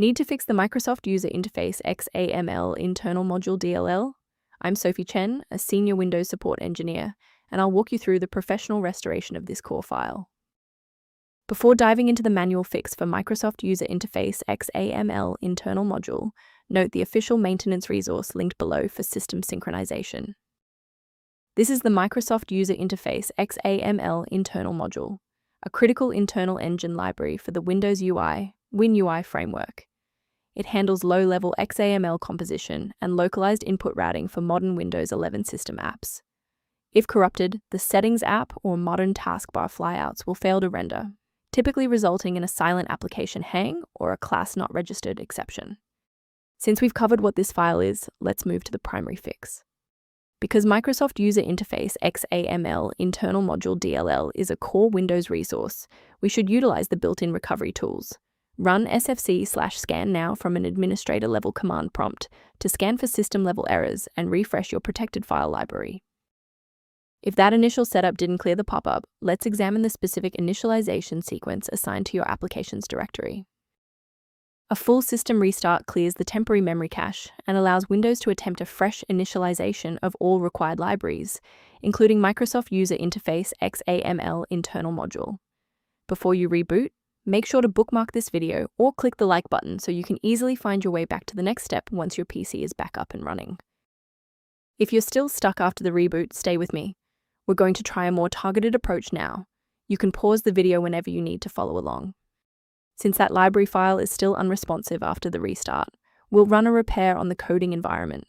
Need to fix the Microsoft User Interface XAML internal module DLL? I'm Sophie Chen, a senior Windows support engineer, and I'll walk you through the professional restoration of this core file. Before diving into the manual fix for Microsoft User Interface XAML internal module, note the official maintenance resource linked below for system synchronization. This is the Microsoft User Interface XAML internal module, a critical internal engine library for the Windows UI, WinUI framework. It handles low-level XAML composition and localized input routing for modern Windows 11 system apps. If corrupted, the Settings app or modern taskbar flyouts will fail to render, typically resulting in a silent application hang or a class not registered exception. Since we've covered what this file is, let's move to the primary fix. Because Microsoft User Interface XAML internal module DLL is a core Windows resource, we should utilize the built-in recovery tools. Run sfc/scan now from an administrator-level command prompt to scan for system-level errors and refresh your protected file library. If that initial setup didn't clear the pop-up, let's examine the specific initialization sequence assigned to your applications directory. A full system restart clears the temporary memory cache and allows Windows to attempt a fresh initialization of all required libraries, including Microsoft User Interface XAML internal module. Before you reboot, make sure to bookmark this video or click the like button so you can easily find your way back to the next step once your PC is back up and running. If you're still stuck after the reboot, stay with me. We're going to try a more targeted approach now. You can pause the video whenever you need to follow along. Since that library file is still unresponsive after the restart, we'll run a repair on the coding environment.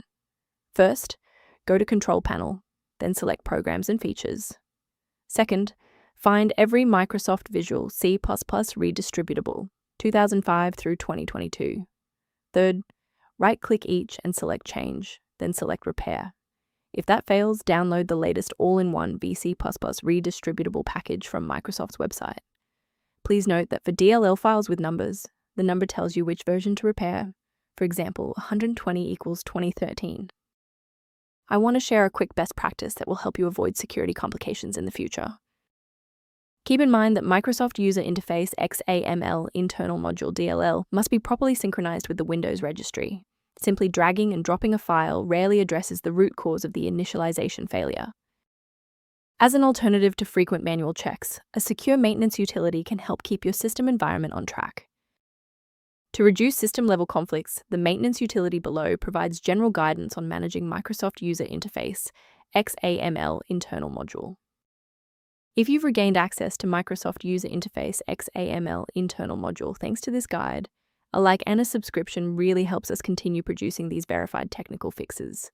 First, go to Control Panel, then select Programs and Features. Second, find every Microsoft Visual C++ redistributable, 2005 through 2022. Third, right-click each and select Change, then select Repair. If that fails, download the latest all-in-one VC++ redistributable package from Microsoft's website. Please note that for DLL files with numbers, the number tells you which version to repair. For example, 120 equals 2013. I want to share a quick best practice that will help you avoid security complications in the future. Keep in mind that Microsoft User Interface XAML internal module DLL must be properly synchronized with the Windows registry. Simply dragging and dropping a file rarely addresses the root cause of the initialization failure. As an alternative to frequent manual checks, a secure maintenance utility can help keep your system environment on track. To reduce system-level conflicts, the maintenance utility below provides general guidance on managing Microsoft User Interface XAML internal module. If you've regained access to Microsoft User Interface XAML internal module thanks to this guide, a like and a subscription really helps us continue producing these verified technical fixes.